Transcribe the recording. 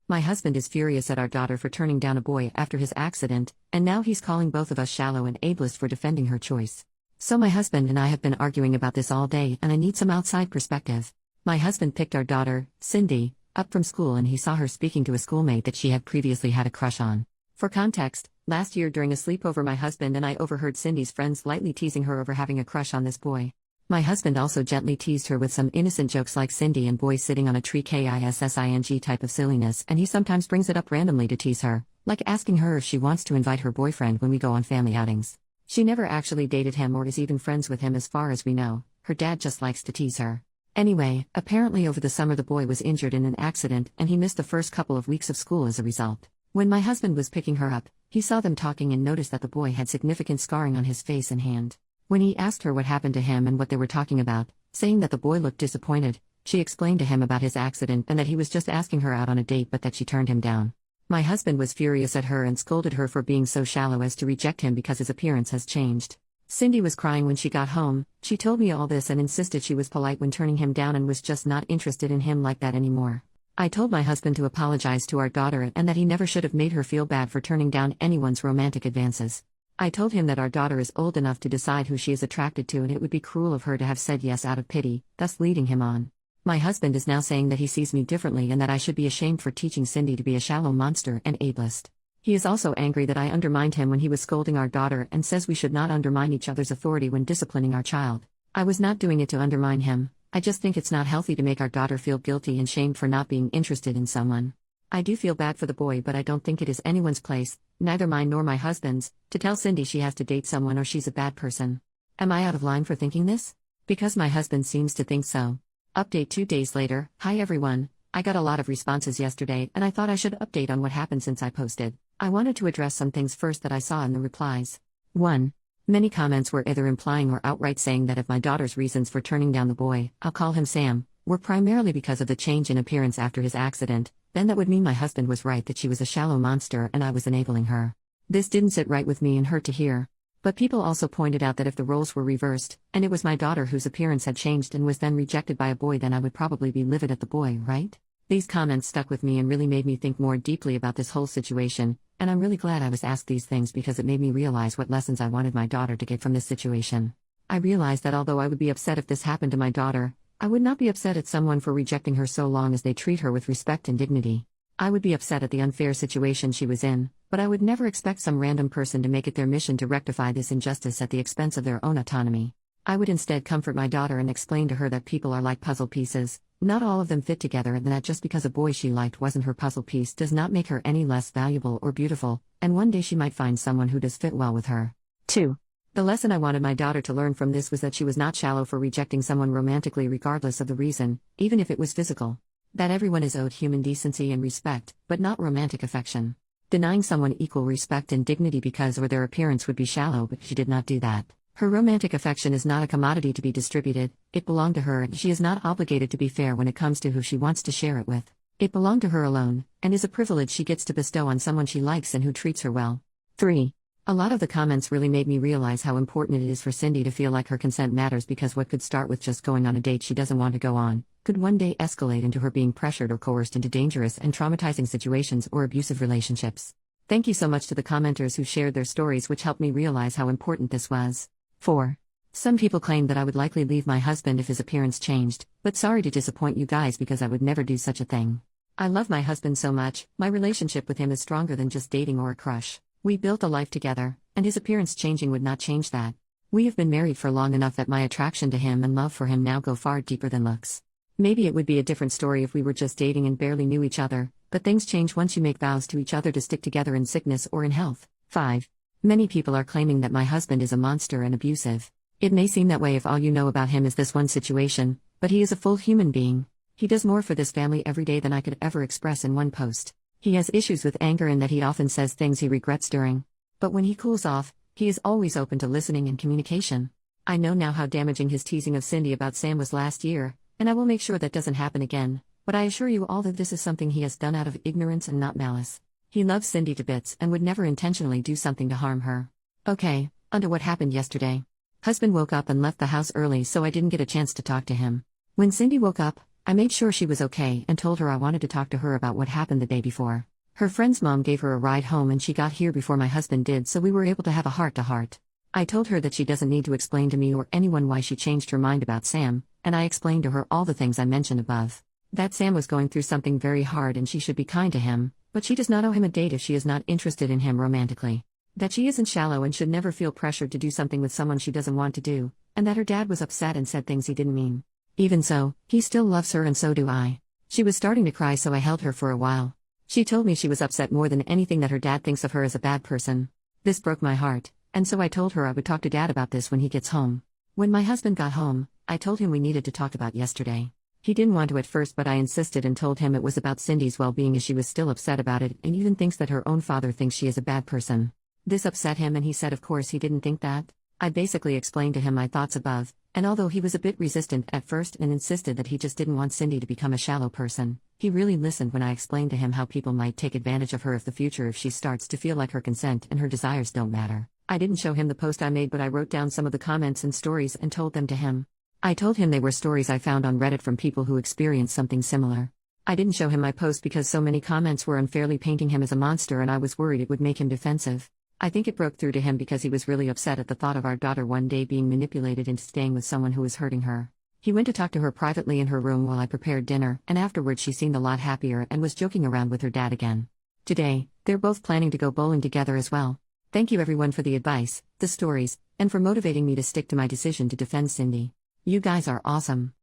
My husband is furious at our daughter for turning down a boy after his accident, and now he's calling both of us shallow and ableist for defending her choice. So my husband and I have been arguing about this all day, and I need some outside perspective. My husband picked our daughter, Cindy, up from school, and he saw her speaking to a schoolmate that she had previously had a crush on. For context, last year during a sleepover, my husband and I overheard Cindy's friends lightly teasing her over having a crush on this boy. My husband also gently teased her with some innocent jokes like Cindy and boys sitting on a tree kissing type of silliness, and he sometimes brings it up randomly to tease her, like asking her if she wants to invite her boyfriend when we go on family outings. She never actually dated him or is even friends with him as far as we know. Her dad just likes to tease her. Anyway, apparently over the summer the boy was injured in an accident and he missed the first couple of weeks of school as a result. When my husband was picking her up, he saw them talking and noticed that the boy had significant scarring on his face and hand. When he asked her what happened to him and what they were talking about, saying that the boy looked disappointed, she explained to him about his accident and that he was just asking her out on a date but that she turned him down. My husband was furious at her and scolded her for being so shallow as to reject him because his appearance has changed. Cindy was crying when she got home. She told me all this and insisted she was polite when turning him down and was just not interested in him like that anymore. I told my husband to apologize to our daughter and that he never should have made her feel bad for turning down anyone's romantic advances. I told him that our daughter is old enough to decide who she is attracted to and it would be cruel of her to have said yes out of pity, thus leading him on. My husband is now saying that he sees me differently and that I should be ashamed for teaching Cindy to be a shallow monster and ableist. He is also angry that I undermined him when he was scolding our daughter and says we should not undermine each other's authority when disciplining our child. I was not doing it to undermine him. I just think it's not healthy to make our daughter feel guilty and shamed for not being interested in someone. I do feel bad for the boy, but I don't think it is anyone's place, neither mine nor my husband's, to tell Cindy she has to date someone or she's a bad person. Am I out of line for thinking this? Because my husband seems to think so. Update 2 days later. Hi everyone. I got a lot of responses yesterday and I thought I should update on what happened since I posted. I wanted to address some things first that I saw in the replies. 1. Many comments were either implying or outright saying that if my daughter's reasons for turning down the boy, I'll call him Sam, were primarily because of the change in appearance after his accident, then that would mean my husband was right that she was a shallow monster and I was enabling her. This didn't sit right with me and hurt to hear. But people also pointed out that if the roles were reversed, and it was my daughter whose appearance had changed and was then rejected by a boy, then I would probably be livid at the boy, right? These comments stuck with me and really made me think more deeply about this whole situation, and I'm really glad I was asked these things because it made me realize what lessons I wanted my daughter to get from this situation. I realized that although I would be upset if this happened to my daughter, I would not be upset at someone for rejecting her so long as they treat her with respect and dignity. I would be upset at the unfair situation she was in, but I would never expect some random person to make it their mission to rectify this injustice at the expense of their own autonomy. I would instead comfort my daughter and explain to her that people are like puzzle pieces, not all of them fit together, and that just because a boy she liked wasn't her puzzle piece does not make her any less valuable or beautiful, and one day she might find someone who does fit well with her. 2. The lesson I wanted my daughter to learn from this was that she was not shallow for rejecting someone romantically regardless of the reason, even if it was physical. That everyone is owed human decency and respect, but not romantic affection. Denying someone equal respect and dignity because of their appearance would be shallow, but she did not do that. Her romantic affection is not a commodity to be distributed, it belonged to her and she is not obligated to be fair when it comes to who she wants to share it with. It belonged to her alone, and is a privilege she gets to bestow on someone she likes and who treats her well. 3. A lot of the comments really made me realize how important it is for Cindy to feel like her consent matters, because what could start with just going on a date she doesn't want to go on, could one day escalate into her being pressured or coerced into dangerous and traumatizing situations or abusive relationships. Thank you so much to the commenters who shared their stories, which helped me realize how important this was. 4. Some people claimed that I would likely leave my husband if his appearance changed, but sorry to disappoint you guys because I would never do such a thing. I love my husband so much, my relationship with him is stronger than just dating or a crush. We built a life together, and his appearance changing would not change that. We have been married for long enough that my attraction to him and love for him now go far deeper than looks. Maybe it would be a different story if we were just dating and barely knew each other, but things change once you make vows to each other to stick together in sickness or in health. 5. Many people are claiming that my husband is a monster and abusive. It may seem that way if all you know about him is this one situation, but he is a full human being. He does more for this family every day than I could ever express in one post. He has issues with anger and that he often says things he regrets during. But when he cools off, he is always open to listening and communication. I know now how damaging his teasing of Cindy about Sam was last year, and I will make sure that doesn't happen again, but I assure you all that this is something he has done out of ignorance and not malice. He loves Cindy to bits and would never intentionally do something to harm her. Okay, onto what happened yesterday. Husband woke up and left the house early, so I didn't get a chance to talk to him. When Cindy woke up, I made sure she was okay and told her I wanted to talk to her about what happened the day before. Her friend's mom gave her a ride home and she got here before my husband did, so we were able to have a heart-to-heart. I told her that she doesn't need to explain to me or anyone why she changed her mind about Sam, and I explained to her all the things I mentioned above. That Sam was going through something very hard and she should be kind to him, but she does not owe him a date if she is not interested in him romantically. That she isn't shallow and should never feel pressured to do something with someone she doesn't want to do, and that her dad was upset and said things he didn't mean. Even so, he still loves her and so do I. She was starting to cry, so I held her for a while. She told me she was upset more than anything that her dad thinks of her as a bad person. This broke my heart, and so I told her I would talk to Dad about this when he gets home. When my husband got home, I told him we needed to talk about yesterday. He didn't want to at first, but I insisted and told him it was about Cindy's well-being, as she was still upset about it and even thinks that her own father thinks she is a bad person. This upset him and he said of course he didn't think that. I basically explained to him my thoughts above, and although he was a bit resistant at first and insisted that he just didn't want Cindy to become a shallow person, he really listened when I explained to him how people might take advantage of her if she starts to feel like her consent and her desires don't matter. I didn't show him the post I made, but I wrote down some of the comments and stories and told them to him. I told him they were stories I found on Reddit from people who experienced something similar. I didn't show him my post because so many comments were unfairly painting him as a monster and I was worried it would make him defensive. I think it broke through to him because he was really upset at the thought of our daughter one day being manipulated into staying with someone who was hurting her. He went to talk to her privately in her room while I prepared dinner, and afterwards she seemed a lot happier and was joking around with her dad again. Today, they're both planning to go bowling together as well. Thank you everyone for the advice, the stories, and for motivating me to stick to my decision to defend Cindy. You guys are awesome.